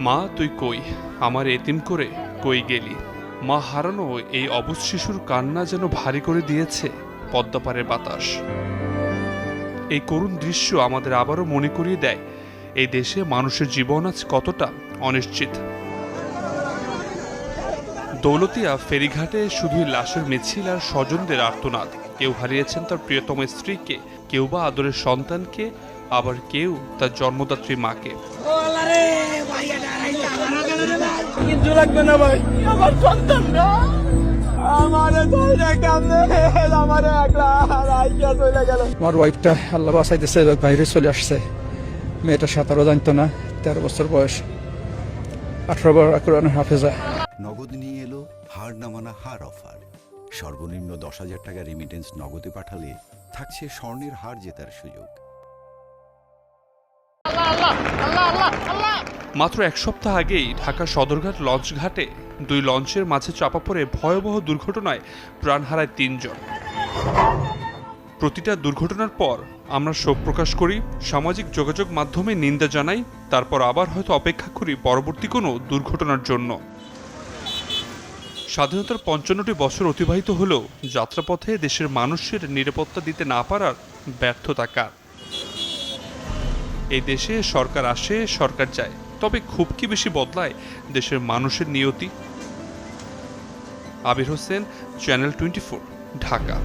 মা তুই কই, আমার এতিম করে কই গেলি। মা হারানো এই অবুঝ শিশুর কান্না যেন ভারী করে দিয়েছে পদ্মাপাড়ের বাতাস। এই করুণ দৃশ্য আমাদের আবারও মনে করিয়ে দেয় এই দেশে মানুষের জীবন আজ কতটা অনিশ্চিত। দৌলতিয়া ফেরিঘাটে শুধুই লাশের মিছিল আর স্বজনদের আর্তনাদ। কেউ হারিয়েছেন তার প্রিয়তম স্ত্রীকে, কেউ বা আদরের সন্তানকে, আবার কেউ তার জন্মদাত্রী মাকে। আমার ওয়াইফটা আল্লাহ বাঁচাইতেছে, বাইরে চলে আসছে। মেয়েটা 17 জানতো না, 13 বছর বয়স, 18 বার কোরআনের হাফেজা। নগদ নিয়ে এলো হার না মানা হার অফার। সর্বনিম্ন 10,000 টাকা রেমিটেন্স নগদে পাঠালে থাকছে স্বর্ণের হার জেতার সুযোগ। মাত্র এক সপ্তাহ আগেই ঢাকা সদরঘাট লঞ্চঘাটে 2 লঞ্চের মাঝে চাপা পড়ে ভয়াবহ দুর্ঘটনায় প্রাণ হারায় 3 জন। প্রতিটা দুর্ঘটনার পর আমরা শোক প্রকাশ করি, সামাজিক যোগাযোগ মাধ্যমে নিন্দা জানাই, তারপর আবার হয়তো অপেক্ষা করি পরবর্তী কোনো দুর্ঘটনার জন্য। স্বাধীনতার 55টি বছর অতিবাহিত হলেও যাত্রাপথে দেশের মানুষের নিরাপত্তা দিতে না পারার ব্যর্থতা কার? এই দেশে সরকার আসে, সরকার যায়, তবে খুব কি বেশি বদলায় দেশের মানুষের নিয়তি? আবির হোসেন, চ্যানেল 24, ঢাকা।